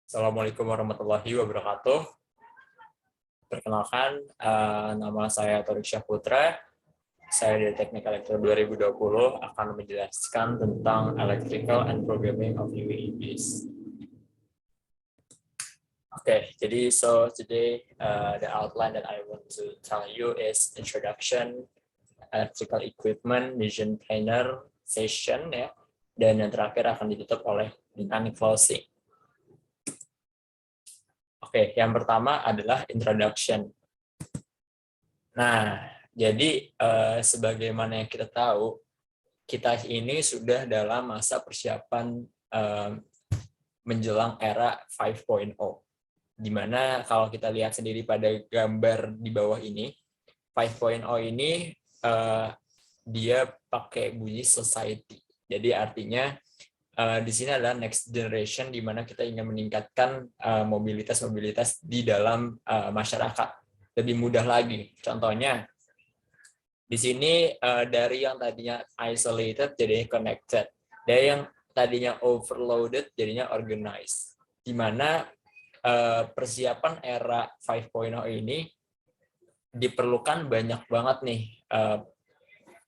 Assalamualaikum warahmatullahi wabarakatuh. Perkenalkan, nama saya Torik Syahputra. Saya dari Teknik Elektro 2020 akan menjelaskan tentang Electrical and Programming of UAVs. Jadi today the outline that I want to tell you is introduction, electrical equipment, mission planner session ya, dan yang terakhir akan ditutup oleh dengan closing. Yang pertama adalah introduction. Nah, jadi sebagaimana yang kita tahu, kita ini sudah dalam masa persiapan menjelang era 5.0. Di mana kalau kita lihat sendiri pada gambar di bawah ini, 5.0 ini dia pakai bunyi society. Jadi artinya di sini adalah next generation, di mana kita ingin meningkatkan mobilitas di dalam masyarakat lebih mudah lagi. Contohnya di sini dari yang tadinya isolated jadinya connected, dari yang tadinya overloaded jadinya organized. Di mana persiapan era 5.0 ini diperlukan banyak banget nih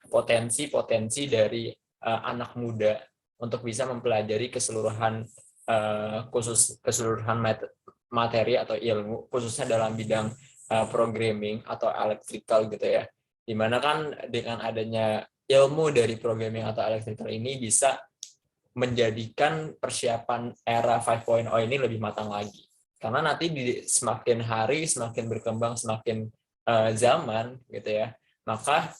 potensi-potensi dari anak muda untuk bisa mempelajari keseluruhan materi atau ilmu, khususnya dalam bidang programming atau electrical gitu ya. Dimana kan dengan adanya ilmu dari programming atau electrical ini bisa menjadikan persiapan era 5.0 ini lebih matang lagi. Karena nanti semakin hari, semakin berkembang, semakin zaman gitu ya, maka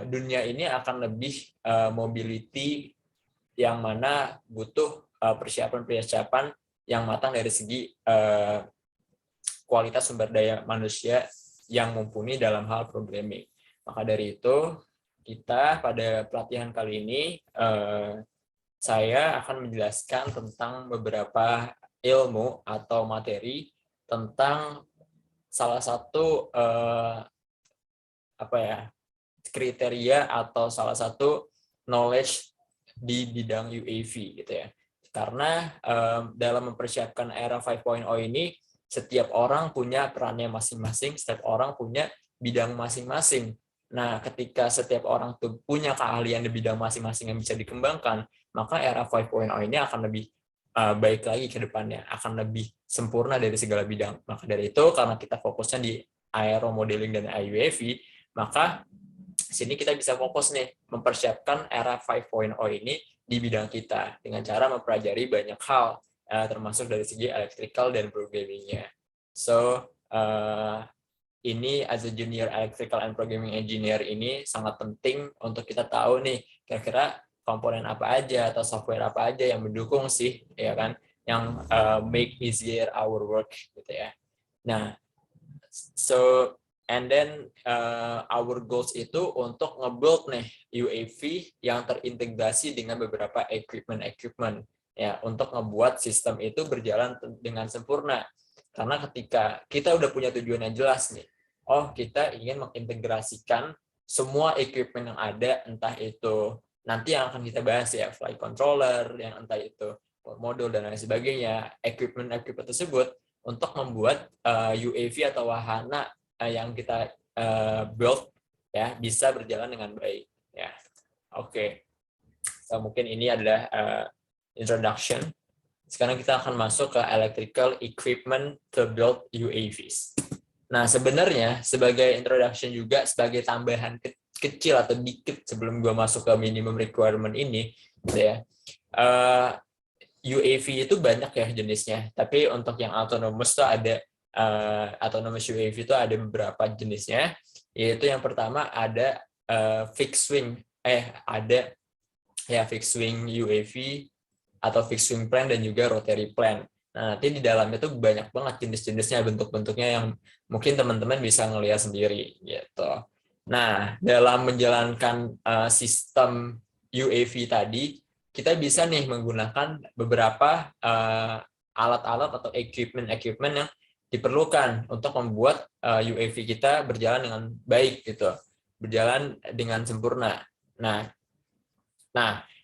dunia ini akan lebih mobility, yang mana butuh persiapan-persiapan yang matang dari segi kualitas sumber daya manusia yang mumpuni dalam hal programming. Maka dari itu, kita pada pelatihan kali ini, saya akan menjelaskan tentang beberapa ilmu atau materi tentang salah satu kriteria atau salah satu knowledge di bidang UAV gitu ya. Karena dalam mempersiapkan era 5.0 ini, setiap orang punya perannya masing-masing, setiap orang punya bidang masing-masing. Nah, ketika setiap orang tuh punya keahlian di bidang masing-masing yang bisa dikembangkan, maka era 5.0 ini akan lebih baik lagi ke depannya, akan lebih sempurna dari segala bidang. Maka dari itu, karena kita fokusnya di aero modeling dan UAV, maka sini kita bisa fokus nih mempersiapkan era 5.0 ini di bidang kita dengan cara mempelajari banyak hal, termasuk dari segi electrical dan programming-nya. So, ini as a junior electrical and programming engineer ini sangat penting untuk kita tahu nih kira-kira komponen apa aja atau software apa aja yang mendukung sih, ya kan, yang make easier our work gitu ya. Nah, so and then our goals itu untuk nge-build nih UAV yang terintegrasi dengan beberapa equipment ya, untuk ngebuat sistem itu berjalan dengan sempurna. Karena ketika kita udah punya tujuan yang jelas nih, kita ingin mengintegrasikan semua equipment yang ada, entah itu nanti yang akan kita bahas ya, flight controller, yang entah itu modul dan lain sebagainya, equipment tersebut untuk membuat UAV atau wahana yang kita build ya bisa berjalan dengan baik ya. So mungkin ini adalah introduction. Sekarang kita akan masuk ke electrical equipment to build UAVs. Nah, sebenarnya sebagai introduction juga, sebagai tambahan kecil atau dikit sebelum gue masuk ke minimum requirement ini, gitu ya. UAV itu banyak ya jenisnya, tapi untuk yang autonomous tuh ada autonomous UAV itu ada beberapa jenisnya, yaitu yang pertama ada fixed wing, fixed wing UAV atau fixed wing plane dan juga rotary plane. Nah, nanti di dalamnya tuh banyak banget jenis-jenisnya, bentuk-bentuknya yang mungkin teman-teman bisa ngelihat sendiri gitu. Nah, dalam menjalankan sistem UAV tadi, kita bisa nih menggunakan beberapa alat-alat atau equipment yang diperlukan untuk membuat UAV kita berjalan dengan baik gitu, berjalan dengan sempurna. Nah,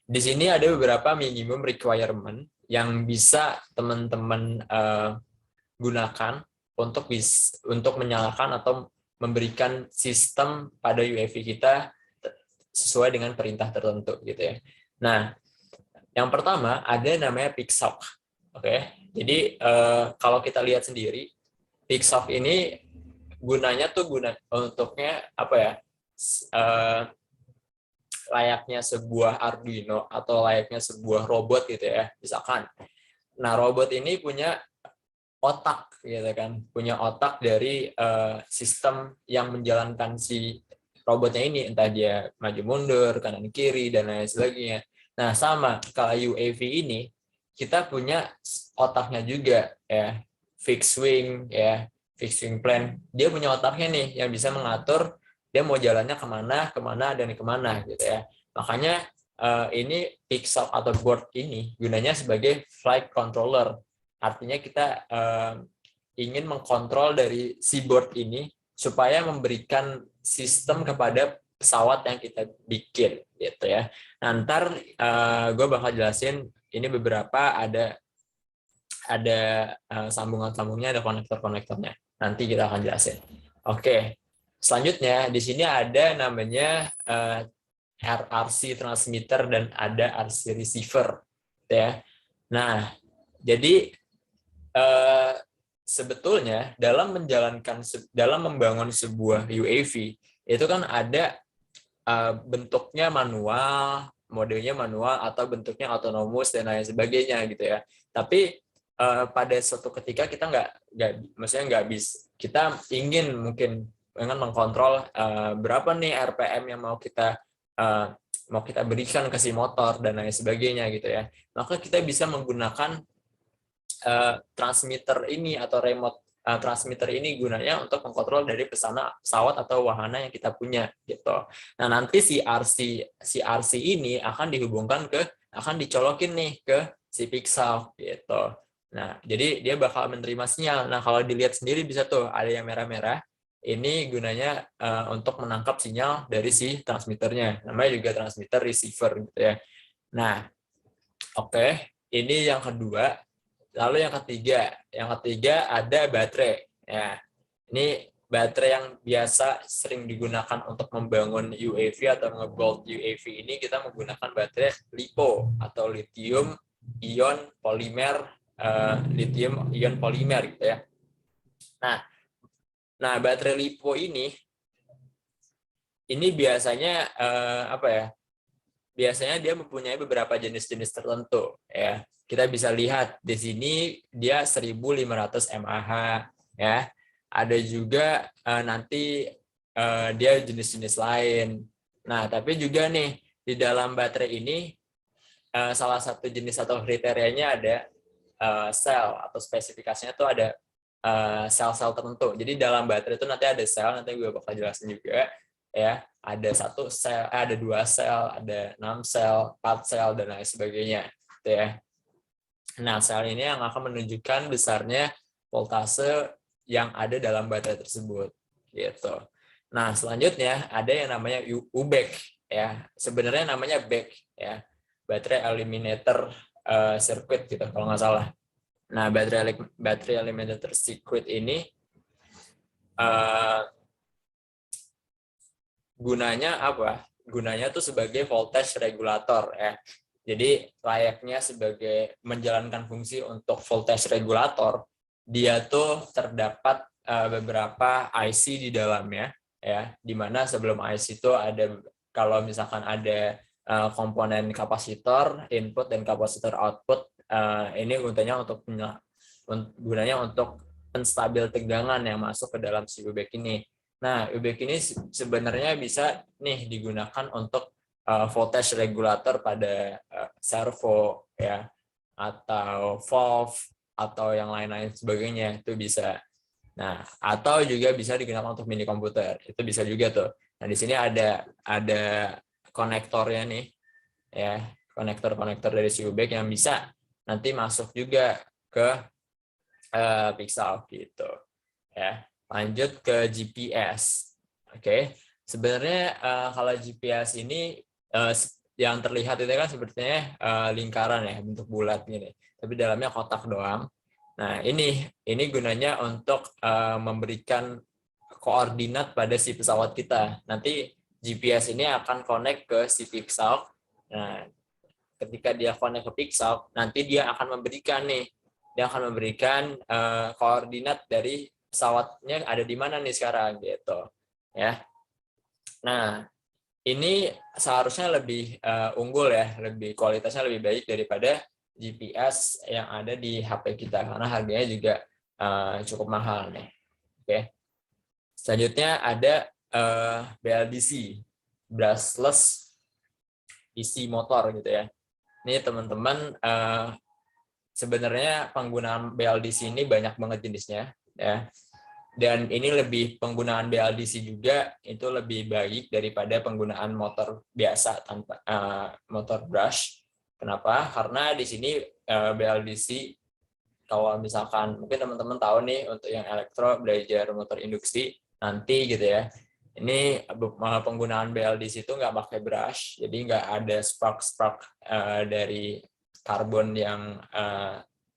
di sini ada beberapa minimum requirement yang bisa teman-teman gunakan untuk menyalakan atau memberikan sistem pada UAV kita sesuai dengan perintah tertentu gitu ya. Nah, yang pertama ada namanya PixHawk. Oke. Jadi kalau kita lihat sendiri, PixHawk ini gunanya tuh untuknya apa ya? Layaknya sebuah Arduino atau layaknya sebuah robot gitu ya, misalkan. Nah, robot ini punya otak gitu kan, punya otak dari sistem yang menjalankan si robotnya ini, entah dia maju mundur, kanan kiri dan lain sebagainya. Nah, sama kalau UAV ini kita punya otaknya juga ya, fixed wing ya, fixed wing plan. Dia punya otaknya nih yang bisa mengatur dia mau jalannya kemana dan kemana gitu ya. Makanya ini pixel atau board ini gunanya sebagai flight controller. Artinya kita ingin mengkontrol dari si board ini supaya memberikan sistem kepada pesawat yang kita bikin gitu ya. Nah, ntar gue bakal jelasin ini beberapa ada sambungan-sambungnya, ada konektor-konektornya. Nanti kita akan jelasin. Oke. Selanjutnya di sini ada namanya RRC transmitter dan ada RC receiver ya. Nah, jadi sebetulnya dalam membangun sebuah UAV itu kan ada bentuknya manual, modenya manual atau bentuknya autonomous dan lain sebagainya gitu ya. Tapi pada suatu ketika kita nggak bisa, kita ingin mungkin mengkontrol berapa nih RPM yang mau kita berikan ke si motor dan lain sebagainya gitu ya. Maka kita bisa menggunakan transmitter ini atau remote transmitter ini gunanya untuk mengkontrol dari pesawat atau wahana yang kita punya gitu. Nah, nanti si RC ini akan dicolokin nih ke si pixel gitu. Nah, jadi dia bakal menerima sinyal. Nah, kalau dilihat sendiri bisa tuh ada yang merah-merah. Ini gunanya untuk menangkap sinyal dari si transmitternya. Namanya juga transmitter receiver gitu ya. Nah, oke. Ini yang kedua. Lalu yang ketiga ada baterai. Ya, ini baterai yang biasa sering digunakan untuk membangun UAV atau nge-build UAV ini kita menggunakan baterai LiPo atau lithium ion polimer gitu ya. Nah, baterai LiPo ini biasanya apa ya? Biasanya dia mempunyai beberapa jenis-jenis tertentu ya. Kita bisa lihat di sini dia 1.500 mAh ya. Ada juga nanti dia jenis-jenis lain. Nah, tapi juga nih di dalam baterai ini salah satu jenis atau kriterianya ada sel atau spesifikasinya tuh ada sel-sel tertentu. Jadi dalam baterai itu nanti ada sel, nanti gue bakal jelasin juga ya. Ada 1 sel, ada 2 sel, ada 6 sel, 4 sel dan lain sebagainya gitu ya. Nah, sel ini yang akan menunjukkan besarnya voltase yang ada dalam baterai tersebut gitu. Nah, selanjutnya ada yang namanya UBAC ya. Sebenarnya namanya BAC ya. Baterai Eliminator Circuit gitu kalau nggak salah. Nah, baterai eliminator circuit ini gunanya apa? Gunanya tuh sebagai voltage regulator ya. Jadi layaknya sebagai menjalankan fungsi untuk voltage regulator, dia tuh terdapat beberapa IC di dalamnya ya. Di mana sebelum IC itu ada, kalau misalkan ada komponen kapasitor input dan kapasitor output, ini gunanya untuk penstabil tegangan yang masuk ke dalam si UBAC ini. Nah, UBAC ini sebenarnya bisa nih digunakan untuk voltage regulator pada servo ya, atau valve atau yang lain-lain sebagainya itu bisa. Nah, atau juga bisa digunakan untuk mini komputer. Itu bisa juga tuh. Nah, di sini ada konektornya nih ya, konektor dari si UBAC yang bisa nanti masuk juga ke pixel gitu ya. Lanjut ke GPS. Oke. Sebenarnya kalau GPS ini yang terlihat itu kan sepertinya lingkaran ya, bentuk bulat gini, tapi dalamnya kotak doang. Nah, ini gunanya untuk memberikan koordinat pada si pesawat kita. Nanti GPS ini akan connect ke si Pixel. Nah, ketika dia connect ke Pixel, nanti dia akan memberikan koordinat dari pesawatnya ada di mana nih sekarang gitu. Ya. Nah, ini seharusnya lebih unggul ya, lebih kualitasnya lebih baik daripada GPS yang ada di HP kita karena harganya juga cukup mahal nih. Oke. Selanjutnya ada BLDC, brushless DC motor gitu ya. Ini teman-teman sebenarnya penggunaan BLDC ini banyak banget jenisnya ya. Dan ini penggunaan BLDC juga itu lebih baik daripada penggunaan motor biasa tanpa motor brush. Kenapa? Karena di sini BLDC kalau misalkan mungkin teman-teman tahu nih untuk yang elektro belajar motor induksi nanti gitu ya. Ini penggunaan BLDC itu nggak pakai brush, jadi nggak ada spark dari karbon yang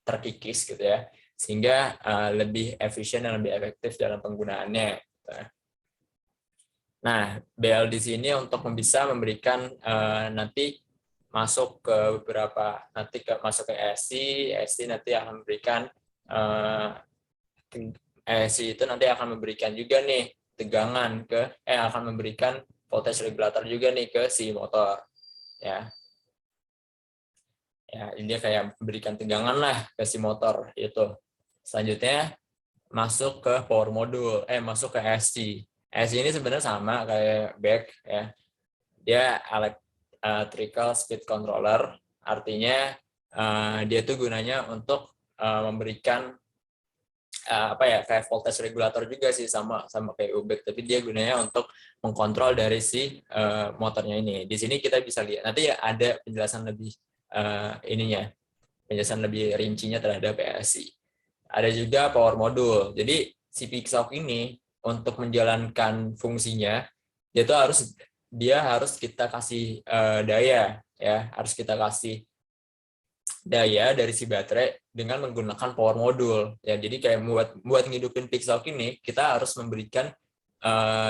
terkikis gitu ya, sehingga lebih efisien dan lebih efektif dalam penggunaannya. Nah, BLDC ini untuk bisa memberikan nanti masuk ke beberapa masuk ke ESC nanti akan memberikan ESC itu nanti akan memberikan juga nih tegangan akan memberikan voltage regulator juga nih ke si motor ya. Ya, ini kayak memberikan tegangan lah ke si motor itu. Selanjutnya masuk ke power module, masuk ke ESC. ESC ini sebenarnya sama kayak back ya. Dia electrical speed controller, artinya dia tuh gunanya untuk memberikan kayak voltage regulator juga sih sama kayak UBEC, tapi dia gunanya untuk mengkontrol dari si motornya ini. Di sini kita bisa lihat nanti ada penjelasan lebih penjelasan lebih rincinya terhadap PLC. Ada juga power module. Jadi si Pixel ini untuk menjalankan fungsinya dia harus kita kasih daya ya, harus kita kasih daya dari si baterai dengan menggunakan power module ya. Jadi kayak buat ngidupin Pixel ini kita harus memberikan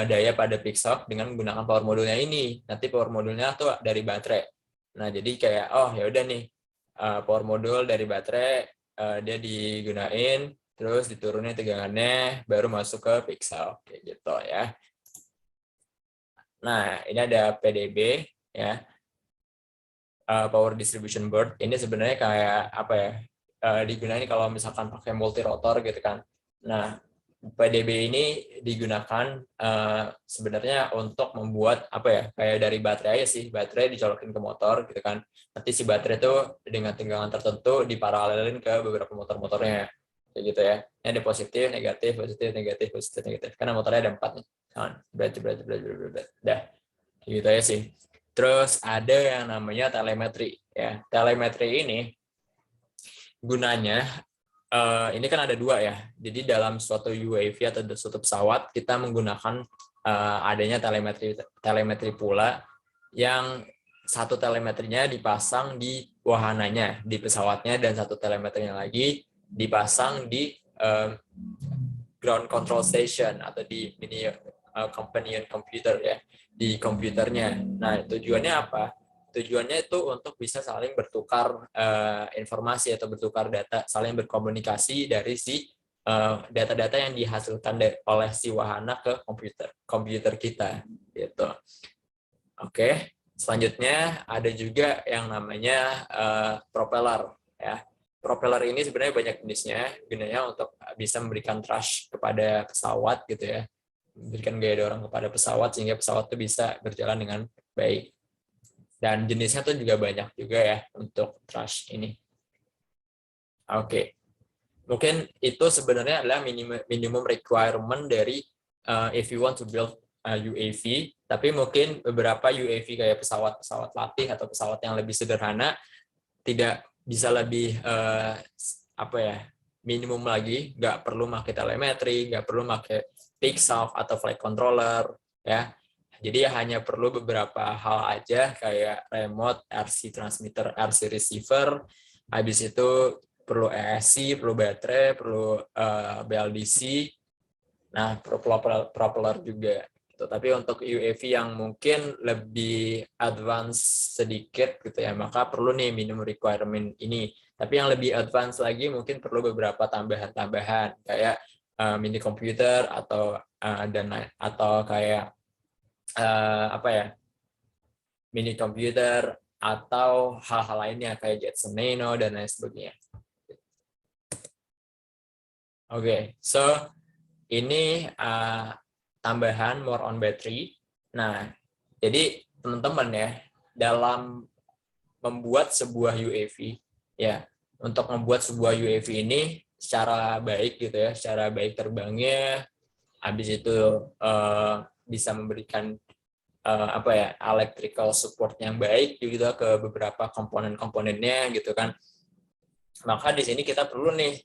daya pada Pixel dengan menggunakan power modulnya ini. Nanti power modulnya tuh dari baterai. Nah, jadi kayak ya udah nih power module dari baterai dia digunain terus diturunin tegangannya baru masuk ke Pixel kayak gitu ya. Nah, ini ada PDB ya. Power distribution board ini sebenarnya kayak apa ya, digunakan kalau misalkan pakai multi rotor gitu kan. Nah, PDB ini digunakan sebenarnya untuk membuat apa ya, kayak dari baterai aja sih, baterai dicolokin ke motor gitu kan. Nanti si baterai itu dengan tegangan tertentu diparalelin ke beberapa motor-motornya kayak gitu ya. Ini ada positif, negatif, positif, negatif, positif, negatif. Karena motornya ada 4 nih. Dah, gitu ya sih. Terus ada yang namanya telemetri ya. Telemetri ini gunanya ini kan ada 2 ya. Jadi dalam suatu UAV atau suatu pesawat kita menggunakan adanya telemetri pula, yang satu telemetrinya dipasang di wahananya di pesawatnya dan satu telemetrinya lagi dipasang di ground control station atau di mini companion computer ya, di komputernya. Nah, tujuannya apa? Tujuannya itu untuk bisa saling bertukar informasi atau bertukar data, saling berkomunikasi dari si data-data yang dihasilkan oleh si wahana ke komputer kita gitu. Oke, selanjutnya ada juga yang namanya propeller ya. Propeller ini sebenarnya banyak jenisnya, gunanya untuk bisa memberikan thrust kepada pesawat gitu ya, memberikan gaya dorong kepada pesawat sehingga pesawat itu bisa berjalan dengan baik. Dan jenisnya tuh juga banyak juga ya untuk thrust ini. Oke. Mungkin itu sebenarnya adalah minimum requirement dari if you want to build UAV, tapi mungkin beberapa UAV kayak pesawat latih atau pesawat yang lebih sederhana tidak bisa lebih minimum lagi, nggak perlu pakai telemetri, nggak perlu pakai Pixel atau flight controller ya. Jadi hanya perlu beberapa hal aja kayak remote, RC transmitter, RC receiver, habis itu perlu ESC, perlu baterai, perlu BLDC, nah perlu propeller juga. Gitu. Tapi untuk UAV yang mungkin lebih advance sedikit gitu ya, maka perlu nih minimum requirement ini. Tapi yang lebih advance lagi mungkin perlu beberapa tambahan-tambahan kayak mini komputer atau kayak apa ya, mini komputer atau hal-hal lainnya kayak Jetson Nano dan lain sebagainya. Oke, so ini tambahan more on battery. Nah, jadi teman-teman ya, dalam membuat sebuah UAV ya, untuk membuat sebuah UAV ini secara baik gitu ya, secara baik terbangnya, habis itu bisa memberikan apa ya, electrical support yang baik juga ke beberapa komponen-komponennya gitu kan. Maka di sini kita perlu nih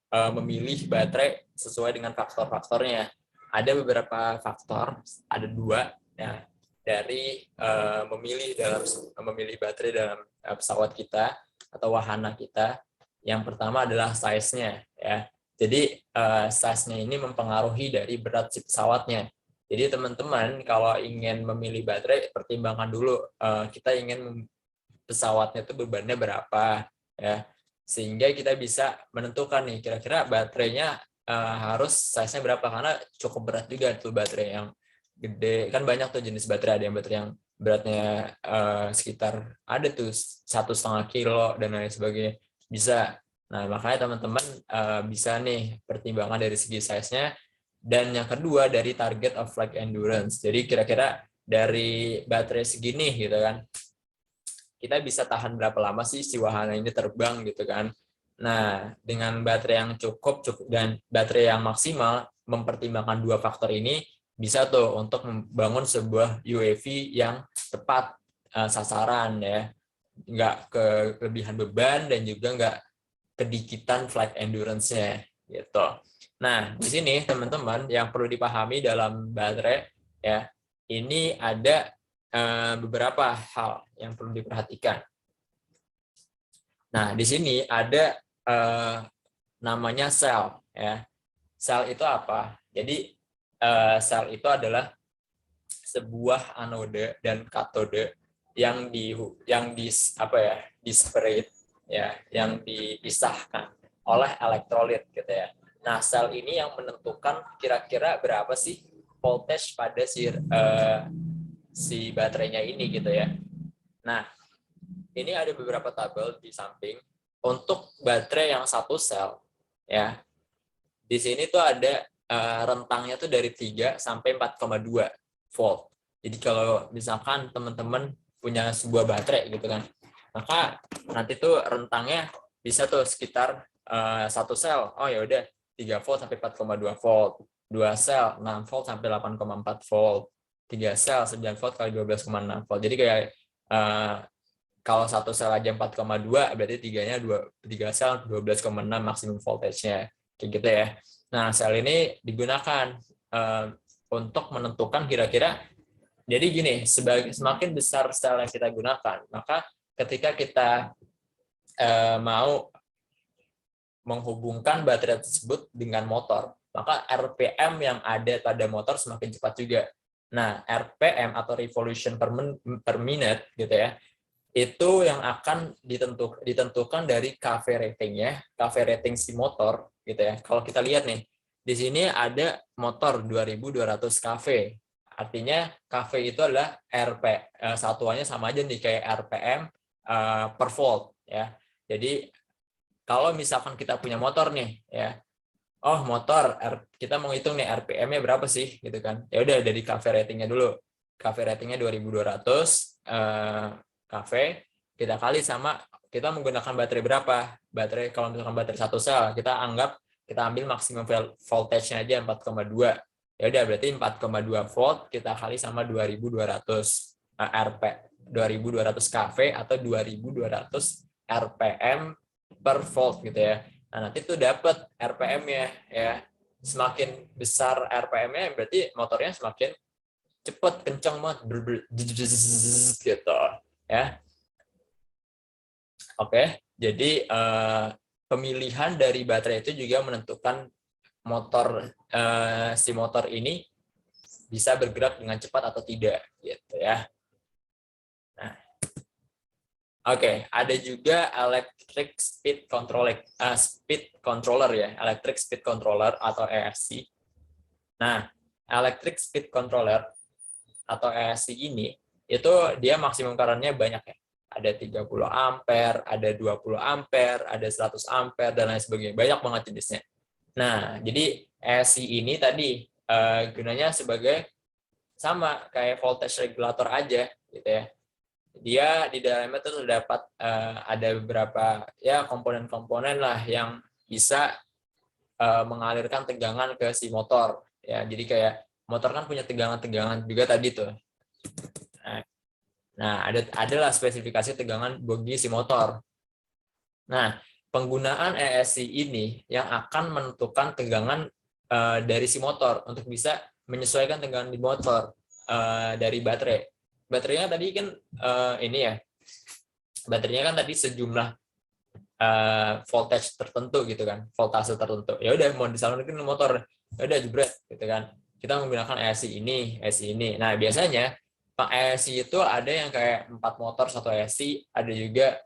memilih baterai sesuai dengan faktor-faktornya. Ada beberapa faktor, ada 2 ya, dari memilih baterai dalam pesawat kita atau wahana kita. Yang pertama adalah size-nya ya. Jadi size-nya ini mempengaruhi dari berat si pesawatnya. Jadi teman-teman kalau ingin memilih baterai, pertimbangkan dulu kita ingin pesawatnya itu bebannya berapa ya, sehingga kita bisa menentukan nih kira-kira baterainya harus size-nya berapa, karena cukup berat juga tuh baterai yang gede kan. Banyak tuh jenis baterai, ada yang baterai yang beratnya sekitar ada tuh 1,5 kilo dan lain sebagainya bisa. Nah makanya teman-teman bisa nih pertimbangan dari segi size-nya. Dan yang kedua dari target of flight endurance. Jadi kira-kira dari baterai segini gitu kan, kita bisa tahan berapa lama sih si wahana ini terbang gitu kan. Nah, dengan baterai yang cukup dan baterai yang maksimal, mempertimbangkan 2 faktor ini, bisa tuh untuk membangun sebuah UAV yang tepat sasaran ya. Nggak kelebihan beban dan juga nggak kedikitan flight endurance-nya gitu. Nah, di sini teman-teman yang perlu dipahami dalam baterai ya, ini ada beberapa hal yang perlu diperhatikan. Nah, di sini ada namanya sel ya. Sel itu apa? Jadi sel itu adalah sebuah anode dan katode yang disparate ya, yang dipisahkan oleh elektrolit gitu ya. Nah, sel ini yang menentukan kira-kira berapa sih voltage pada si baterainya ini gitu ya. Nah, ini ada beberapa tabel di samping untuk baterai yang 1 sel ya. Di sini tuh ada rentangnya tuh dari 3 sampai 4,2 volt. Jadi kalau misalkan teman-teman punya sebuah baterai gitu kan, maka nanti tuh rentangnya bisa tuh sekitar 1 sel, oh ya udah 3 volt sampai 4,2 volt, 2 sel 6 volt sampai 8,4 volt, 3 sel 9 volt kali 12,6 volt. Jadi kayak kalau 1 sel aja 4,2, berarti 3 sel 12,6 maksimum voltage-nya kayak gitu ya. Nah, sel ini digunakan untuk menentukan kira-kira, jadi gini, semakin besar sel yang kita gunakan, maka ketika kita mau menghubungkan baterai tersebut dengan motor, maka RPM yang ada pada motor semakin cepat juga. Nah, RPM atau revolution per minute gitu ya, itu yang akan ditentukan dari KV ratingnya, KV rating si motor gitu ya. Kalau kita lihat nih, di sini ada motor 2200 KV. Artinya KV itu adalah satuannya sama aja nih kayak RPM per volt ya. Jadi kalau misalkan kita punya motor nih ya, oh motor kita mau hitung nih RPM-nya berapa sih gitu kan. Ya udah dari KV ratingnya dulu. KV ratingnya 2200 KV, kita kali sama kita menggunakan baterai berapa. Baterai kalau misalkan baterai 1 sel, kita ambil maksimum voltage-nya aja 4,2. Ya udah berarti 4,2 volt kita kali sama 2200 RP 2200 KV atau 2200 RPM per volt gitu ya. Nah, nanti tuh dapat RPM-nya ya. Semakin besar RPM-nya berarti motornya semakin cepet, kencang banget, gitu ya. Oke, jadi pemilihan dari baterai itu juga menentukan si motor ini bisa bergerak dengan cepat atau tidak, gitu ya. Nah, oke, ada juga electric speed controller ya, electric speed controller atau ESC. Nah, electric speed controller atau ESC ini itu dia maksimum current-nya banyak ya. Ada 30 ampere, ada 20 ampere, ada 100 ampere dan lain sebagainya. Banyak banget jenisnya. Nah, jadi ESC ini tadi gunanya sebagai sama kayak voltage regulator aja gitu ya. Dia di dalamnya tuh terdapat ada beberapa ya komponen-komponen lah yang bisa mengalirkan tegangan ke si motor ya. Jadi kayak motor kan punya tegangan-tegangan juga tadi tuh. Nah, adalah spesifikasi tegangan bagi si motor. Nah, penggunaan ESC ini yang akan menentukan tegangan dari si motor untuk bisa menyesuaikan tegangan di motor dari baterai. Baterainya tadi kan ini ya, baterainya kan tadi sejumlah voltage tertentu gitu kan, voltase tertentu. Ya udah mau disalurkan ke motor, ya udah jebret gitu kan. Kita menggunakan ESC ini, ESC ini. Nah, biasanya ESC itu ada yang kayak 4 motor satu ESC, ada juga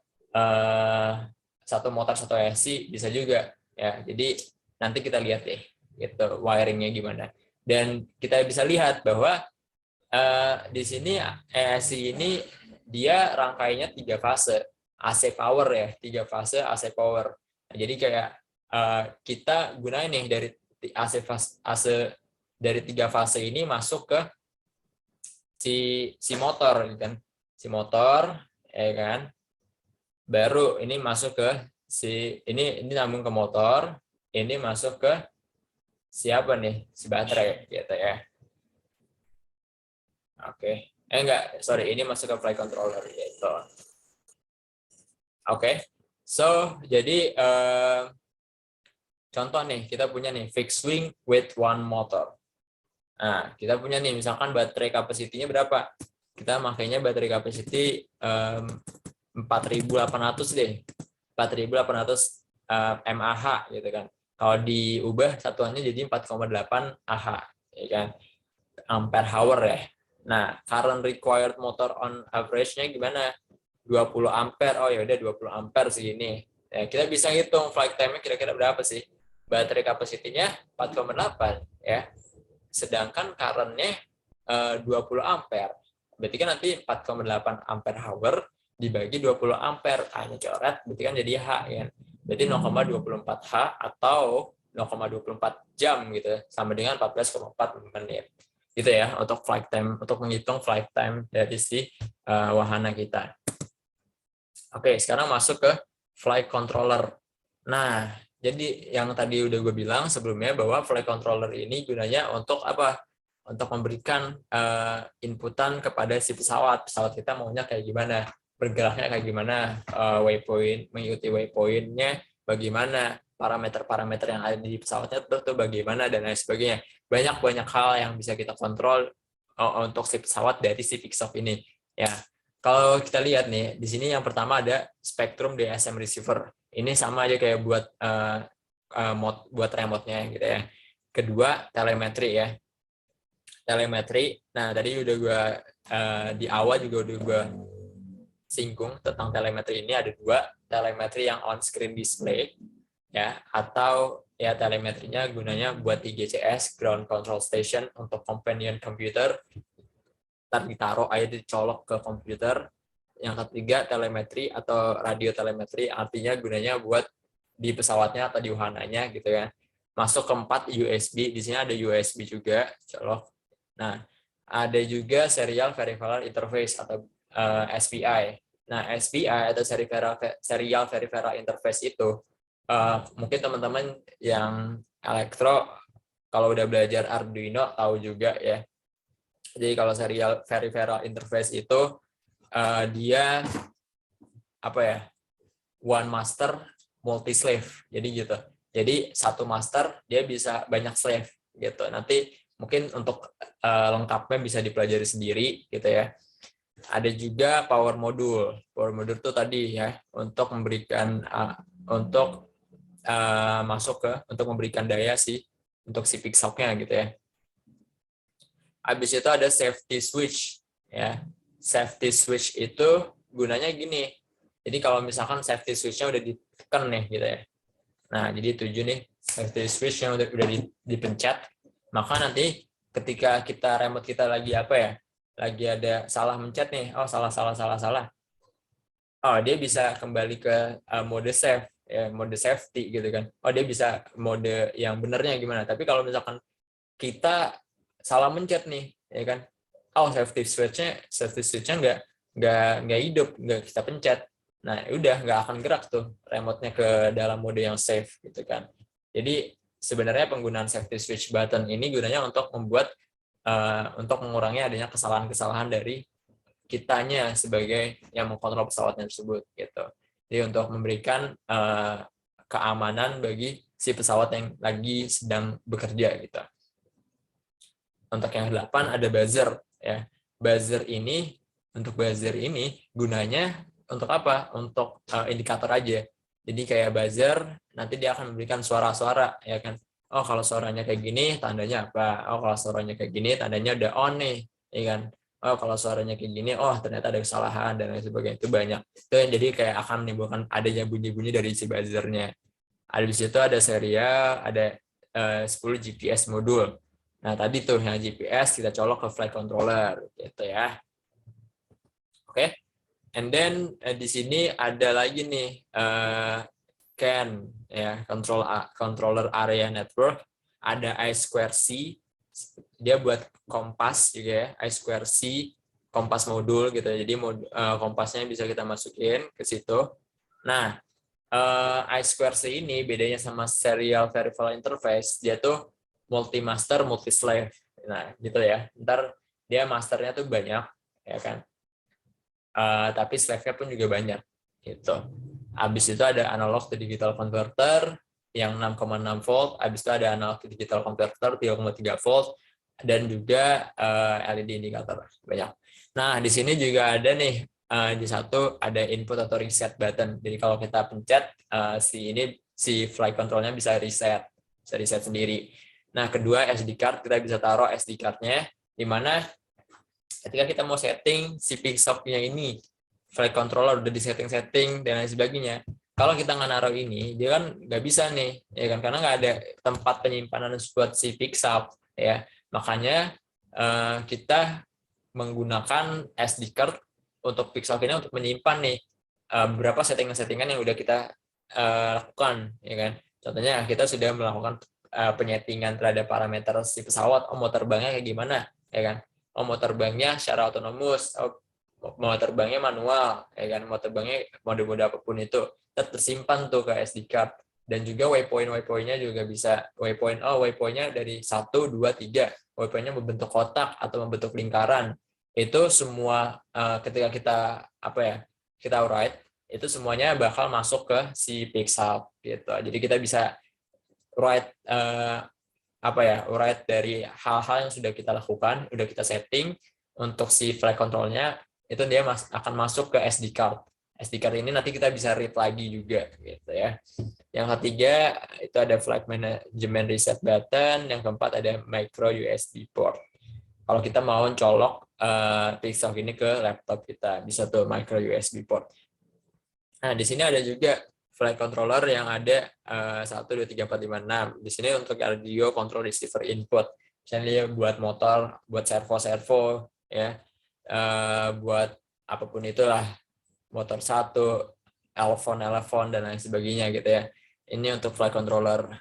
satu motor satu ESC, bisa juga ya. Jadi nanti kita lihat deh gitu wiringnya gimana. Dan kita bisa lihat bahwa di sini ESC ini dia rangkainya 3 fase AC power ya, 3 fase AC power. Nah, jadi kayak kita gunain nih dari AC dari 3 fase ini masuk ke si motor kan, si motor ya kan, baru ini masuk ke ini nyambung ke motor, ini masuk ke siapa nih, si baterai gitu ya. Oke, enggak, sorry, ini masuk ke flight controller gitu. Oke, so jadi contoh nih, kita punya nih fixed wing with one motor. Nah, kita punya nih, misalkan baterai capacity-nya berapa? Kita makainya baterai capacity 4.800 deh. 4.800 mAh gitu kan. Kalau diubah satuannya jadi 4,8 Ah, ya kan? Ampere hour ya. Nah, current required motor on average-nya gimana? 20 ampere. Oh ya udah 20 ampere segini. Ya, kita bisa hitung flight time-nya kira-kira berapa sih? Baterai capacity-nya 4,8 ya. Sedangkan current-nya 20 ampere. Berarti kan nanti 4,8 ampere hour dibagi 20 ampere. A-nya coret, berarti kan jadi H ya. Berarti 0,24 H atau 0,24 jam gitu, sama dengan 14,4 menit. Gitu ya untuk flight time, untuk menghitung flight time dari si wahana kita. Oke, sekarang masuk ke flight controller. Nah, jadi yang tadi udah gue bilang sebelumnya bahwa flight controller ini gunanya untuk apa? Untuk memberikan inputan kepada si pesawat. Pesawat kita maunya kayak gimana, bergeraknya kayak gimana, waypoint, mengikuti waypointnya bagaimana, parameter-parameter yang ada di pesawatnya itu bagaimana, dan lain sebagainya. Banyak hal yang bisa kita kontrol untuk si pesawat dari si Pixoff ini. Ya, kalau kita lihat nih, di sini yang pertama ada Spectrum DSM receiver. Ini sama aja kayak buat remote-nya gitu ya. Kedua, telemetri ya. Telemetri. Nah, tadi udah gue di awal juga udah gue singgung tentang telemetri ini. Ada 2, telemetri yang on screen display ya, atau ya telemetrinya gunanya buat IGCS, ground control station, untuk companion computer, ntar ditaruh aja, dicolok ke komputer. Yang ketiga, telemetri atau radio telemetri, artinya gunanya buat di pesawatnya atau di wahananya gitu ya. Masuk keempat, USB. Di sini ada USB juga, colok. Nah, ada juga serial peripheral interface atau SPI. Nah, SPI atau serial peripheral interface itu mungkin teman-teman yang elektro kalau udah belajar Arduino tahu juga ya. Jadi kalau serial peripheral interface itu dia apa ya, one master multi slave, jadi gitu. Jadi satu master dia bisa banyak slave gitu. Nanti Mungkin untuk lengkapnya bisa dipelajari sendiri gitu ya. Ada juga power module. Power module itu tadi ya untuk memberikan untuk memberikan daya untuk si Pixhawk-nya gitu ya. Habis itu ada safety switch ya. Safety switch itu gunanya gini. Jadi kalau misalkan safety switch-nya udah ditekan nih gitu ya. Nah, jadi 7 nih safety switch yang udah dipencet, maka nanti ketika remote kita lagi lagi ada salah mencet nih, oh salah. Oh, dia bisa kembali ke mode save ya, mode safety gitu kan. Oh, dia bisa mode yang benernya gimana. Tapi kalau misalkan kita salah mencet nih, ya kan? Oh, safety switch-nya nggak hidup, nggak kita pencet. Nah, udah nggak akan gerak tuh remote-nya ke dalam mode yang safe gitu kan. Jadi sebenarnya penggunaan safety switch button ini gunanya untuk untuk mengurangi adanya kesalahan-kesalahan dari kitanya sebagai yang mengkontrol pesawatnya tersebut gitu. Jadi untuk memberikan keamanan bagi si pesawat yang lagi sedang bekerja gitu. Untuk yang 8 ada buzzer ya. Untuk buzzer ini gunanya untuk apa? Untuk indikator aja. Jadi kayak buzzer nanti dia akan memberikan suara-suara ya kan. Oh, kalau suaranya kayak gini tandanya apa? Oh, kalau suaranya kayak gini tandanya udah on nih, ya kan? Oh, kalau suaranya kayak gini, oh ternyata ada kesalahan dan lain sebagainya. Itu banyak. Itu yang jadi kayak akan menimbulkan adanya bunyi-bunyi dari si buzzernya. Habis itu ada serial, ada 10 GPS modul. Nah, tadi tuh yang GPS kita colok ke flight controller gitu ya. Oke. And then di sini ada lagi nih CAN ya, controller area network, ada I2C, dia buat kompas juga ya, I2C kompas modul gitu. Jadi kompasnya bisa kita masukin ke situ. Nah, I2C ini bedanya sama serial variable interface, dia tuh multi master multi slave. Nah, gitu ya. Ntar dia masternya tuh banyak ya kan. Tapi slave-nya pun juga banyak gitu. Habis itu ada analog to digital converter yang 6,6 volt, habis itu ada analog to digital converter 3,3 volt, dan juga LED indikator banyak. Nah, di sini juga ada nih, di satu ada input atau reset button. Jadi kalau kita pencet, si flight control-nya bisa reset sendiri. Nah, kedua SD card, kita bisa taruh SD card-nya, di mana ketika kita mau setting si Pixhawk-nya ini, flight controller udah di setting dan lain sebagainya. Kalau kita nggak naruh ini, dia kan nggak bisa nih, ya kan? Karena nggak ada tempat penyimpanan buat si Pixhawk, ya. Makanya kita menggunakan SD card untuk Pixhawk ini untuk menyimpan nih beberapa settingan-settingan yang udah kita lakukan, ya kan? Contohnya kita sudah melakukan penyetingan terhadap parameter si pesawat, mau terbangnya kayak gimana, ya kan? Mau terbangnya secara otonomus, mau terbangnya manual, ya kan? Mau terbangnya mode-mode apapun itu, tersimpan tuh ke SD card. Dan juga waypoint-nya juga bisa waypoint-nya dari 1, 2, 3. Waypoint-nya membentuk kotak atau membentuk lingkaran. Itu semua ketika kita write, itu semuanya bakal masuk ke si Pixhawk gitu. Jadi kita bisa write write dari hal-hal yang sudah kita lakukan, udah kita setting untuk si flight control-nya, itu dia akan masuk ke SD card. SD card ini nanti kita bisa read lagi juga gitu ya. Yang ketiga itu ada flight management reset button, yang keempat ada micro USB port. Kalau kita mau colok Pixhawk ini ke laptop kita, bisa tuh micro USB port. Nah, di sini ada juga flight controller yang ada 1, 2, 3, 4, 5, 6. Di sini untuk radio control receiver input. Misalnya buat motor, buat servo ya, buat apapun itulah, motor 1, telepon dan lain sebagainya gitu ya. Ini untuk flight controller.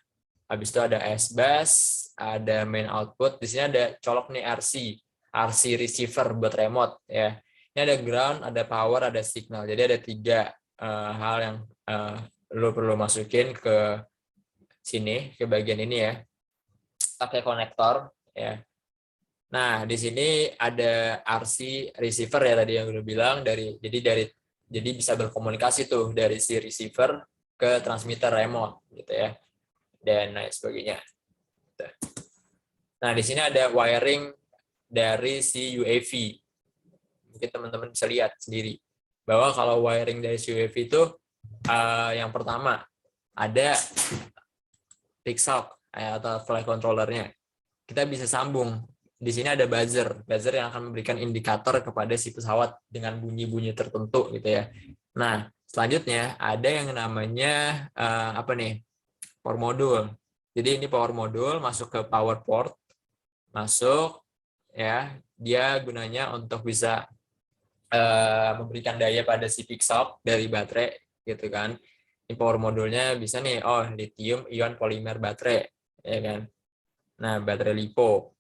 Habis itu ada S-bus, ada main output. Di sini ada colok nih RC receiver buat remote ya. Ini ada ground, ada power, ada signal. Jadi ada 3 hal yang lo perlu masukin ke sini, ke bagian ini ya, pakai konektor ya. Nah, di sini ada RC receiver ya tadi yang udah bilang, jadi bisa berkomunikasi tuh dari si receiver ke transmitter remote gitu ya, dan lain sebagainya. Nah, di sini ada wiring dari si UAV. Mungkin teman-teman bisa lihat sendiri bahwa kalau wiring dari si UAV itu yang pertama ada PIC-SOC atau flight controllernya. Kita bisa sambung. Di sini ada buzzer yang akan memberikan indikator kepada si pesawat dengan bunyi-bunyi tertentu gitu ya. Nah, selanjutnya ada yang namanya apa nih? Power module. Jadi ini power module masuk ke power port, masuk ya. Dia gunanya untuk bisa memberikan daya pada si PIC-SOC dari baterai gitu kan. Ini power modulnya bisa nih, lithium ion polymer baterai ya kan. Nah, baterai LiPo.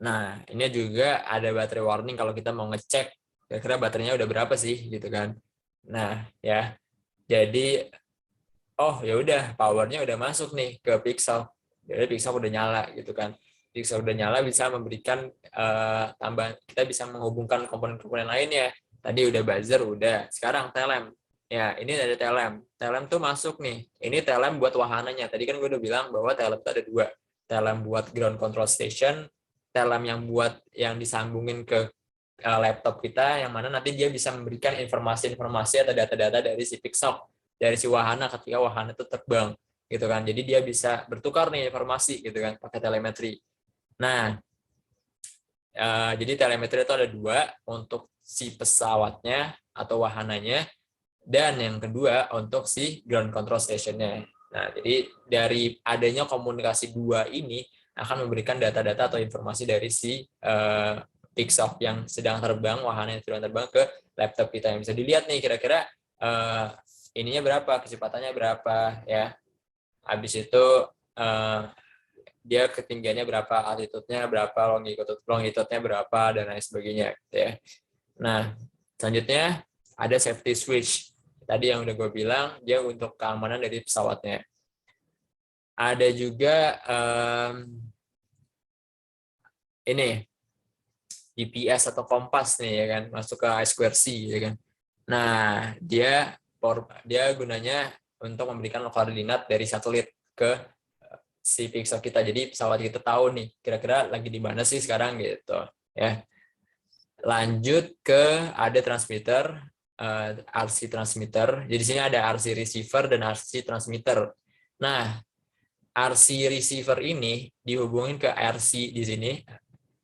Nah, ini juga ada baterai warning kalau kita mau ngecek kira-kira baterainya udah berapa sih gitu kan. Nah, ya. Jadi ya udah powernya udah masuk nih ke pixel. Jadi pixel udah nyala gitu kan. Pixel udah nyala bisa memberikan tambahan, kita bisa menghubungkan komponen-komponen lainnya. Tadi udah buzzer udah. Sekarang telem. Ya, ini ada telem. Telem tuh masuk nih. Ini telem buat wahananya. Tadi kan gue udah bilang bahwa telem itu ada dua. Telem buat ground control station, telem yang buat yang disambungin ke laptop kita, yang mana nanti dia bisa memberikan informasi-informasi atau data-data dari si pixel, dari si wahana ketika wahana itu terbang gitu kan. Jadi dia bisa bertukar nih informasi gitu kan pakai telemetri. Nah, jadi telemetri itu ada dua, untuk si pesawatnya atau wahananya, dan yang kedua untuk si ground control station-nya. Nah, jadi dari adanya komunikasi dua ini akan memberikan data-data atau informasi dari si PIC-SOC yang sedang terbang, wahana yang sedang terbang ke laptop kita, yang bisa dilihat nih kira-kira ininya berapa, kecepatannya berapa ya. Habis itu dia ketinggiannya berapa, altitude-nya berapa, longitude-nya berapa, dan lain sebagainya gitu ya. Nah, selanjutnya ada safety switch. Tadi yang udah gue bilang, dia untuk keamanan dari pesawatnya. Ada juga ini GPS atau kompas nih ya kan, masuk ke I2C ya kan. Nah, dia gunanya untuk memberikan koordinat dari satelit ke si pixel kita. Jadi pesawat kita tahu nih kira-kira lagi di mana sih sekarang gitu ya. Lanjut ke ada transmitter, RC transmitter. Jadi di sini ada RC receiver dan RC transmitter. Nah, RC receiver ini dihubungin ke RC di sini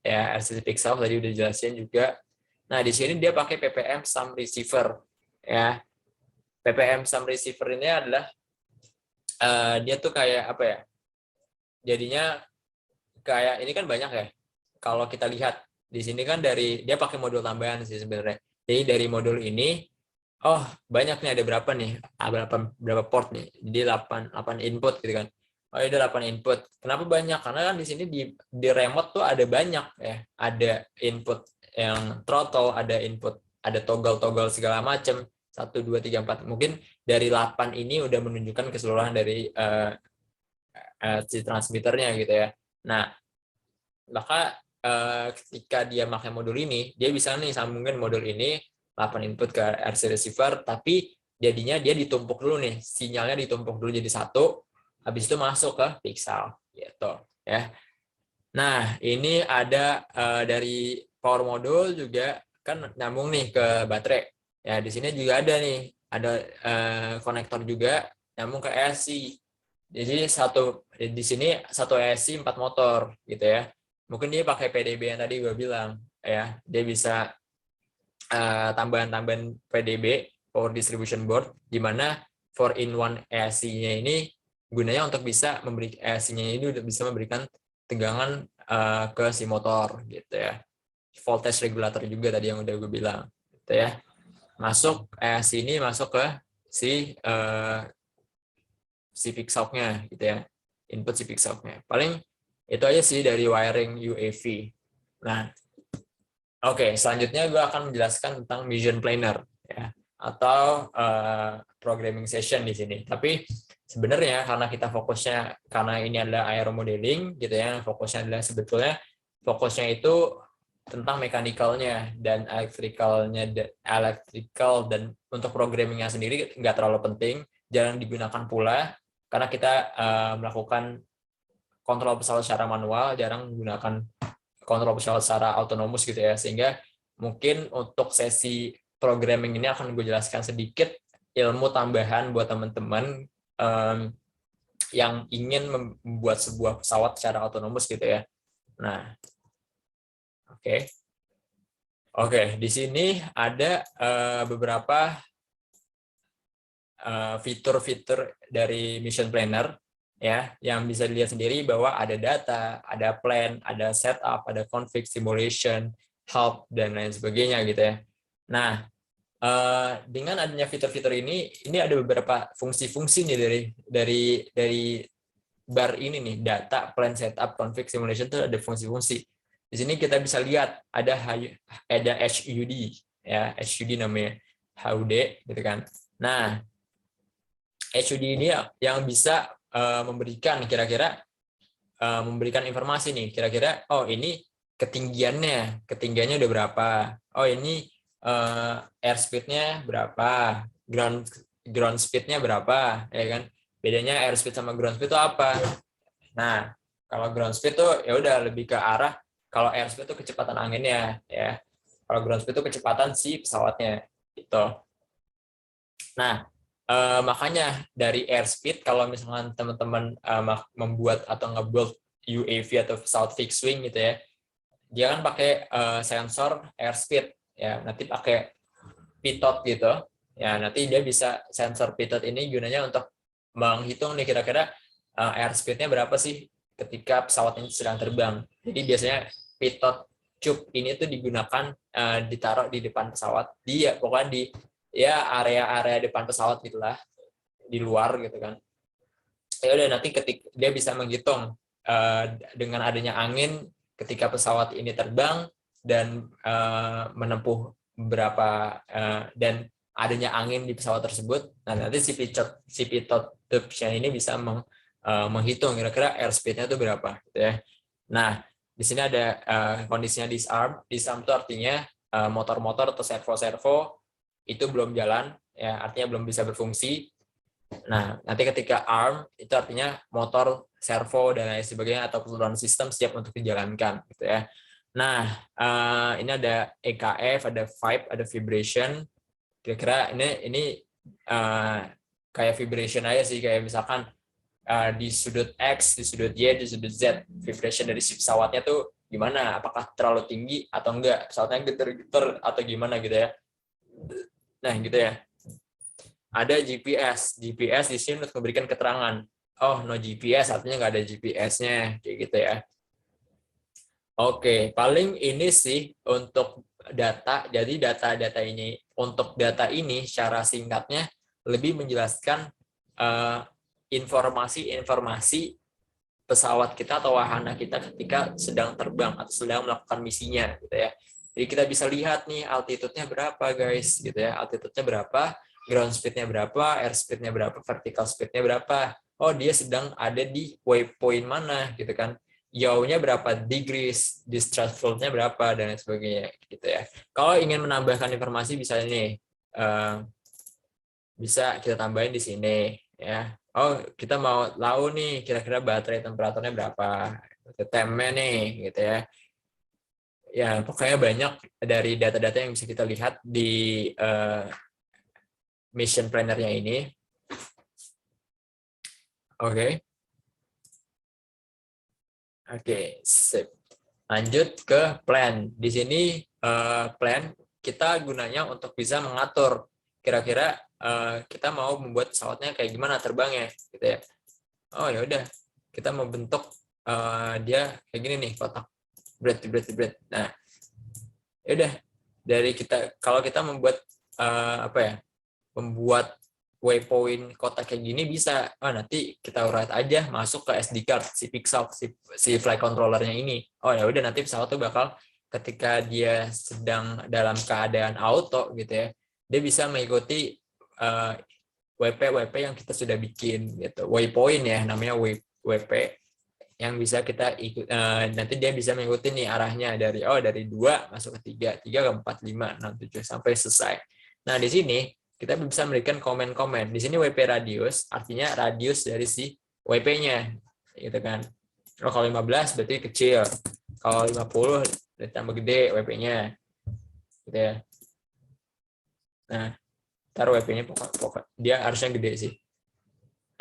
ya, RC pixel tadi udah jelasin juga. Nah, di sini dia pakai PPM SAM receiver ya. PPM SAM receiver ini adalah dia tuh kayak apa ya? Jadinya kayak ini kan banyak ya. Kalau kita lihat di sini kan dari dia pakai modul tambahan sih sebenarnya. Jadi dari modul ini banyak nih, ada berapa nih? Berapa port nih? Jadi 8 input gitu kan. Oh, ada 8 input. Kenapa banyak? Karena kan di sini di remote tuh ada banyak ya. Ada input yang throttle, ada input, ada toggle-toggle segala macam. 1 2 3 4. Mungkin dari 8 ini udah menunjukkan keseluruhan dari si transmitternya gitu ya. Nah, maka ketika dia pakai modul ini, dia bisa nih sambungin modul ini 8 input ke RC receiver, tapi jadinya dia ditumpuk dulu nih, sinyalnya ditumpuk dulu jadi satu, habis itu masuk ke pixel gitu ya. Nah, ini ada dari power module juga kan nyambung nih ke baterai. Ya, di sini juga ada nih, ada konektor juga nyambung ke ESC. Jadi di sini satu ESC 4 motor gitu ya. Mungkin dia pakai PDB yang tadi gue bilang ya, dia bisa tambahan-tambahan PDB, Power Distribution Board, di mana 4-in-1 ESC-nya ini gunanya untuk bisa ESC-nya ini bisa memberikan tegangan ke si motor gitu ya. Voltage regulator juga tadi yang udah gue bilang gitu ya. Masuk ESC ini masuk ke si PIC-SOC-nya gitu ya. Input si PIC-SOC-nya. Paling itu aja sih dari wiring UAV. Nah, oke, selanjutnya gue akan menjelaskan tentang mission planner ya, atau programming session di sini. Tapi sebenarnya karena kita karena ini adalah aeromodeling gitu ya, fokusnya itu tentang mechanical-nya dan electrical dan untuk programmingnya sendiri nggak terlalu penting, jarang digunakan pula karena kita melakukan kontrol pesawat secara manual, jarang menggunakan kontrol pesawat secara autonomous gitu ya. Sehingga mungkin untuk sesi programming ini akan gue jelaskan sedikit ilmu tambahan buat teman-teman yang ingin membuat sebuah pesawat secara autonomous gitu ya. Nah, Oke, di sini ada beberapa fitur-fitur dari Mission Planner ya, yang bisa dilihat sendiri bahwa ada data, ada plan, ada setup, ada config, simulation, help, dan lain sebagainya gitu ya. Nah, dengan adanya fitur-fitur ini ada beberapa fungsi-fungsi nih dari bar ini nih, data, plan, setup, config, simulation itu ada fungsi-fungsi. Di sini kita bisa lihat ada HUD ya, HUD namanya, HUD gitu kan. Nah, HUD ini yang bisa memberikan memberikan informasi nih, kira-kira oh ini ketinggiannya udah berapa, oh ini airspeed-nya berapa, ground speed-nya berapa, ya kan? Bedanya airspeed sama ground speed itu apa? Nah, kalau ground speed tuh ya udah lebih ke arah, kalau airspeed itu kecepatan anginnya ya. Kalau ground speed itu kecepatan si pesawatnya gitu. Nah, makanya dari airspeed, kalau misalkan teman-teman membuat atau nge-build UAV atau pesawat fixed wing gitu ya, dia kan pakai sensor airspeed ya, nanti pakai pitot gitu ya, nanti dia bisa sensor pitot ini gunanya untuk menghitung nih kira-kira airspeed-nya berapa sih ketika pesawat ini sedang terbang. Jadi biasanya pitot tube ini tuh digunakan ditaruh di depan pesawat, pokoknya di ya area-area depan pesawat gitulah, di luar gitu kan. Ya udah, nanti ketika dia bisa menghitung dengan adanya angin ketika pesawat ini terbang dan menempuh berapa dan adanya angin di pesawat tersebut, nah nanti si pitot tube-nya ini bisa menghitung kira-kira airspeed-nya itu berapa gitu ya. Nah, di sini ada kondisinya disarm. Disarm itu artinya motor-motor atau servo-servo itu belum jalan ya, artinya belum bisa berfungsi. Nah, nanti ketika arm itu artinya motor, servo, dan lain sebagainya atau keseluruhan sistem siap untuk dijalankan gitu ya. Nah, ini ada EKF, ada vibe, ada vibration. Kira-kira ini kayak vibration aja sih, kayak misalkan di sudut X, di sudut Y, di sudut Z, vibration dari si pesawatnya tuh gimana? Apakah terlalu tinggi atau enggak? Pesawatnya geter-geter atau gimana gitu ya. Nah, gitu ya. Ada GPS. GPS di sini untuk memberikan keterangan. Oh, no GPS, artinya nggak ada GPS-nya. Kayak gitu ya. Oke, paling ini sih untuk data. Jadi untuk data ini secara singkatnya lebih menjelaskan informasi-informasi pesawat kita atau wahana kita ketika sedang terbang atau sedang melakukan misinya gitu ya. Jadi kita bisa lihat nih altitude-nya berapa guys gitu ya. Altitude-nya berapa, ground speed-nya berapa, air speed-nya berapa, vertical speed-nya berapa. Oh, dia sedang ada di waypoint mana gitu kan. Yaw-nya berapa degrees, discharge flow-nya berapa dan lain sebagainya gitu ya. Kalau ingin menambahkan informasi bisa nih bisa kita tambahin di sini ya. Oh, kita mau tahu nih kira-kira baterai temperaturnya berapa, temnya nih gitu ya. Ya, pokoknya banyak dari data-data yang bisa kita lihat di mission planner-nya ini. Oke. Oke, sip. Lanjut ke plan. Di sini plan kita gunanya untuk bisa mengatur kira-kira kita mau membuat pesawatnya kayak gimana terbangnya gitu ya. Oh ya udah, kita mau bentuk dia kayak gini nih, kotak bread. Nah, ya udah, dari kalau kita membuat membuat waypoint kotak kayak gini bisa, nanti kita write aja masuk ke SD card si Pixel, si flight controllernya ini. Oh ya udah, nanti pesawat tuh bakal ketika dia sedang dalam keadaan auto gitu ya, dia bisa mengikuti WP yang kita sudah bikin gitu. Waypoint ya namanya, WP yang bisa kita ikut, nanti dia bisa mengikuti nih arahnya dari 2 masuk ke 3 ke 4, 5, 6, 7 sampai selesai. Nah, di sini kita bisa memberikan komen-komen. Di sini WP radius artinya radius dari si WP-nya gitu kan. Oh, kalau 15 berarti kecil. Kalau 50 berarti tambah gede WP-nya. Gitu ya. Nah, taruh WP-nya pokok dia harusnya gede sih.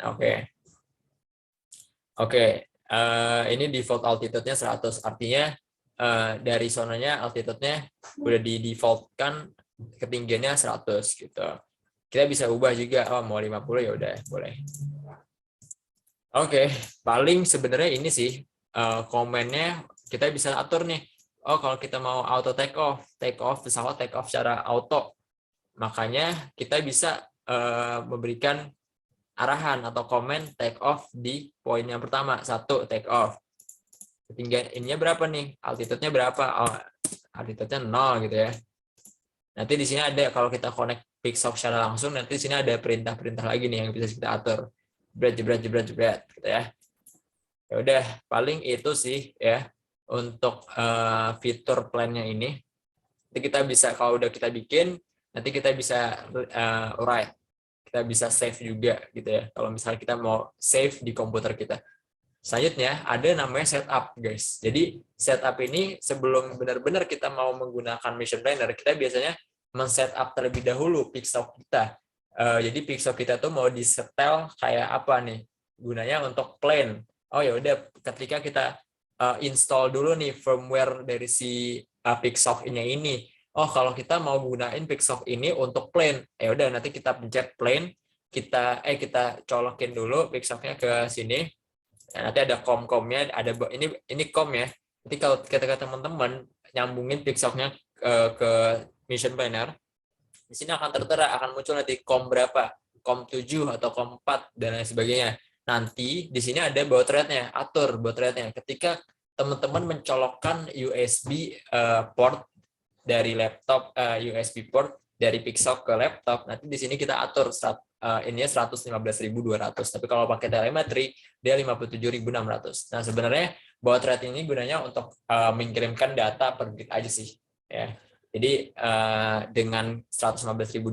Oke. Oke, ini default altitude-nya 100. Artinya dari sonanya altitude-nya udah di default-kan ketinggiannya 100 gitu. Kita bisa ubah juga, oh mau 50 ya udah boleh. Oke, paling sebenarnya ini sih komennya kita bisa atur nih. Oh, kalau kita mau auto take off pesawat take off secara auto. Makanya kita bisa memberikan arahan atau komen take off di poin yang pertama. 1, take off. Ketinggian ininya berapa nih? Altitude-nya berapa? Oh, altitude-nya 0 gitu ya. Nanti di sini ada, kalau kita connect PixOff secara langsung, nanti di sini ada perintah-perintah lagi nih yang bisa kita atur. Jebret gitu ya. Ya udah, paling itu sih ya untuk fitur plan-nya ini. Nanti kita bisa, kalau udah kita bikin, nanti kita bisa write. Kita bisa save juga gitu ya. Kalau misalnya kita mau save di komputer kita. Selanjutnya ada namanya setup, guys. Jadi setup ini sebelum benar-benar kita mau menggunakan Mission Planner, kita biasanya men-setup terlebih dahulu Pixel kita. Jadi Pixel kita tuh mau disetel kayak apa nih? Gunanya untuk plan. Oh ya udah, ketika kita install dulu nih firmware dari si Pixel ini. Oh, kalau kita mau gunain Pixel ini untuk plan, ya udah nanti kita pencet plan, kita colokin dulu Pixel-nya ke sini. Nah, nanti ada kom-komnya, ada ini kom ya. Nanti kalau kata teman-teman nyambungin pixelnya ke Mission Planner, di sini akan tertera, akan muncul nanti kom berapa, kom 7 atau kom 4 dan lain sebagainya. Nanti di sini ada baud rate-nya, atur baud rate-nya. Ketika teman-teman mencolokkan USB port dari laptop, USB port dari Pixel ke laptop, nanti di sini kita atur ininya 115.200. Tapi kalau pakai telemetri dia 57.600. Nah, sebenarnya baud rate ini gunanya untuk mengirimkan data per bit aja sih ya. Jadi dengan 115.200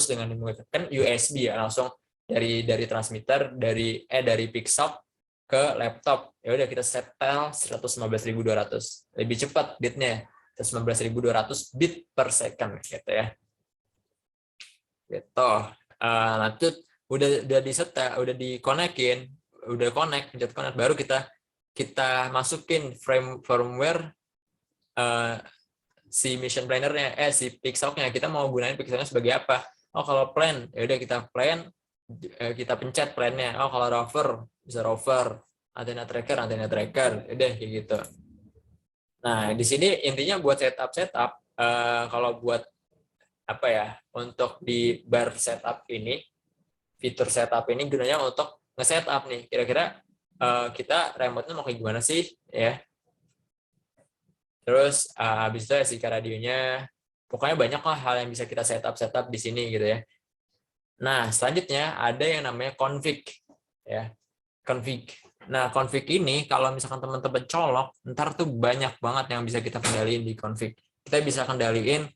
dengan menggunakan USB ya, langsung dari transmitter dari Pixel ke laptop. Ya udah kita setel 115.200. Lebih cepat bitnya. 115.200 bit per second gitu ya. Gitu. Lanjut udah disetel, udah dikonekin, udah pencet connect, baru kita masukin firmware si Mission Planner-nya, si Pixel-nya. Kita mau gunain Pixel-nya sebagai apa? Oh, kalau plan, ya udah kita plan, kita pencet plan-nya. Oh, kalau rover, bisa rover, antena tracker, udah kayak gitu. Nah, di sini intinya buat setup, kalau buat apa ya, untuk di bar setup ini, fitur setup ini gunanya untuk nge-setup nih, kira-kira kita remote-nya mau kayak gimana sih ya. Terus habis itu SIK radionya, pokoknya banyak lah hal yang bisa kita setup di sini gitu ya. Nah, selanjutnya ada yang namanya config ya. Config. Nah, config ini kalau misalkan teman-teman colok, ntar tuh banyak banget yang bisa kita kendaliin di config. Kita bisa kendaliin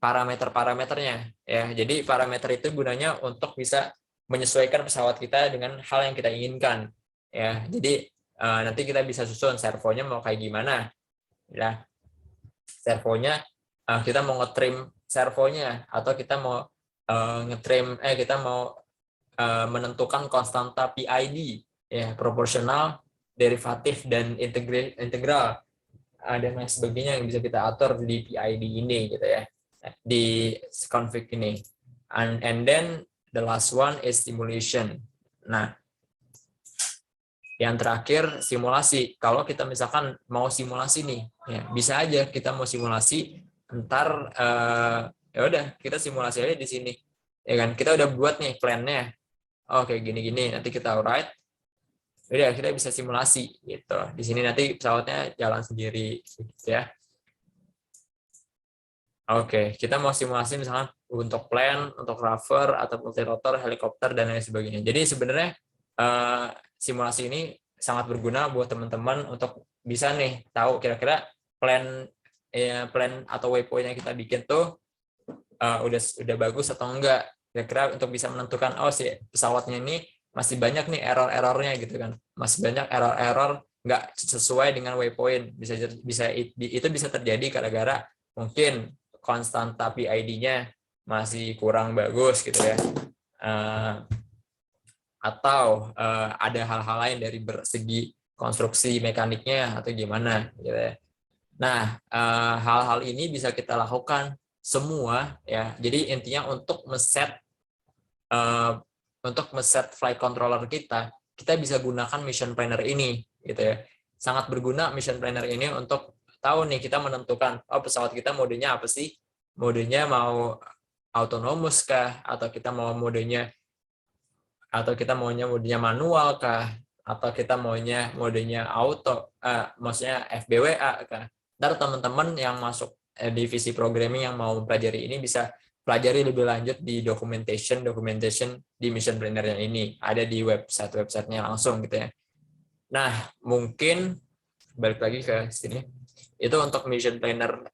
parameter-parameternya ya. Jadi parameter itu gunanya untuk bisa menyesuaikan pesawat kita dengan hal yang kita inginkan ya. Jadi nanti kita bisa susun servonya mau kayak gimana ya. Servonya kita mau ngetrim servonya, atau kita mau kita mau menentukan konstanta PID ya, proporsional, derivatif, dan integral, dan lain sebagainya yang bisa kita atur di PID ini gitu ya, di config ini. And then the last one is simulation. Nah, yang terakhir simulasi. Kalau kita misalkan mau simulasi nih, ya bisa aja kita mau simulasi, ntar ya udah kita simulasi aja di sini, ya kan. Kita udah buat nih plan-nya. Oh, kayak gini-gini, nanti kita write, udah kita bisa simulasi gitu. Di sini nanti pesawatnya jalan sendiri gitu ya. Oke, kita mau simulasi misalkan untuk plane, untuk rover, atau multirotor, helikopter, dan lain sebagainya. Jadi sebenarnya simulasi ini sangat berguna buat teman-teman untuk bisa nih tahu kira-kira plan atau waypoint yang kita bikin tuh udah bagus atau enggak. Kira-kira untuk bisa menentukan, oh si pesawatnya ini masih banyak nih error-errornya gitu kan, masih banyak error-error nggak sesuai dengan waypoint. Itu bisa terjadi gara-gara mungkin konstanta PID-nya masih kurang bagus gitu ya, atau ada hal-hal lain dari segi konstruksi mekaniknya atau gimana gitu ya. Nah, hal-hal ini bisa kita lakukan semua ya. Jadi intinya untuk meset flight controller kita bisa gunakan mission planner ini gitu ya. Sangat berguna mission planner ini untuk tahu nih kita menentukan pesawat kita modenya apa sih? Modenya mau autonomous kah, atau kita maunya modenya manual kah, atau kita maunya modenya auto, maksudnya FBWA kah. Ntar teman-teman yang masuk divisi programming yang mau mempelajari ini bisa pelajari lebih lanjut di documentation di mission planner yang ini, ada di websitenya langsung gitu ya. Nah, mungkin balik lagi ke sini, itu untuk mission planner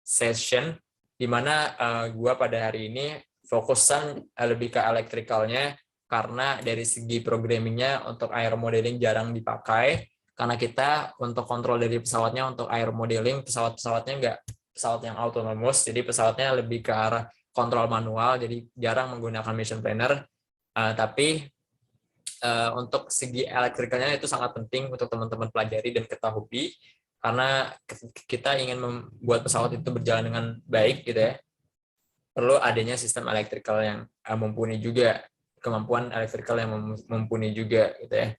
session, di mana gua pada hari ini fokusan lebih ke elektrikalnya, karena dari segi programmingnya untuk air modeling jarang dipakai, karena kita untuk kontrol dari pesawatnya untuk air modeling pesawatnya nggak pesawat yang autonomous, jadi pesawatnya lebih ke arah kontrol manual, jadi jarang menggunakan mission planner. Tapi untuk segi elektrikalnya itu sangat penting untuk teman-teman pelajari dan ketahui, karena kita ingin membuat pesawat itu berjalan dengan baik gitu ya, perlu adanya sistem elektrikal yang mumpuni juga, kemampuan elektrikal yang mumpuni juga gitu ya.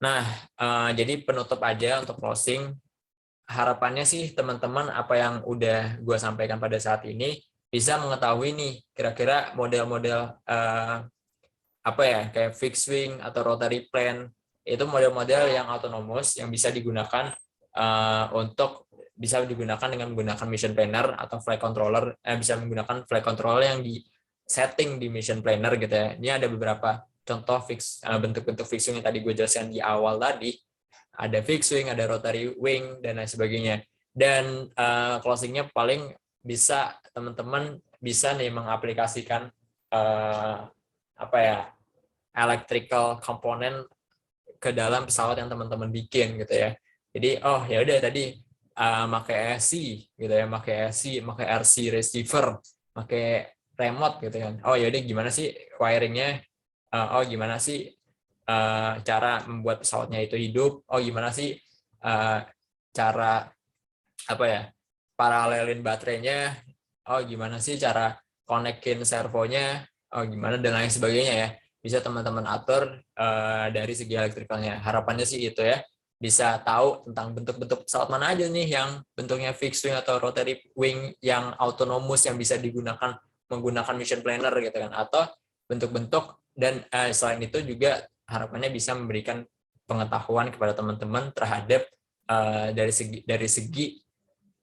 Nah, jadi penutup aja untuk closing, harapannya sih teman-teman apa yang udah gue sampaikan pada saat ini bisa mengetahui nih kira-kira model-model apa ya, kayak fixed wing atau rotary plane, itu model-model yang autonomous yang bisa digunakan bisa digunakan dengan menggunakan mission planner atau flight controller, bisa menggunakan flight controller yang di setting di mission planner gitu ya. Ini ada beberapa contoh bentuk-bentuk fixed wing yang tadi gue jelaskan di awal tadi. Ada fixed wing, ada rotary wing, dan lain sebagainya. Dan closingnya paling bisa teman-teman bisa nih mengaplikasikan apa ya, electrical component ke dalam pesawat yang teman-teman bikin gitu ya. Jadi ya udah tadi pakai RC gitu ya, pakai RC receiver, pakai remote gitu kan. Ya udah gimana sih wiringnya? Gimana sih cara membuat pesawatnya itu hidup? Gimana sih cara apa ya, paralelin baterainya? Gimana sih cara konekin servonya? Gimana dan lain sebagainya ya. Bisa teman-teman atur dari segi elektrikalnya. Harapannya sih itu ya, bisa tahu tentang bentuk-bentuk pesawat mana aja nih yang bentuknya fixed wing atau rotary wing yang autonomous yang bisa digunakan menggunakan mission planner gitu kan, atau bentuk-bentuk. Dan selain itu juga harapannya bisa memberikan pengetahuan kepada teman-teman terhadap dari segi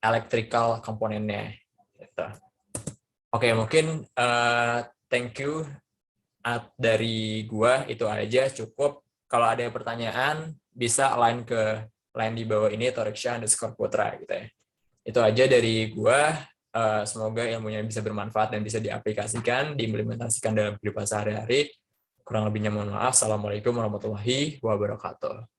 electrical komponennya gitu. Oke, mungkin thank you dari gua, itu aja cukup. Kalau ada pertanyaan bisa line di bawah ini @Riksha_Putra gitu ya. Itu aja dari gua. Semoga ilmunya bisa bermanfaat dan bisa diaplikasikan, diimplementasikan dalam kehidupan sehari-hari. Kurang lebihnya mohon maaf. Assalamualaikum warahmatullahi wabarakatuh.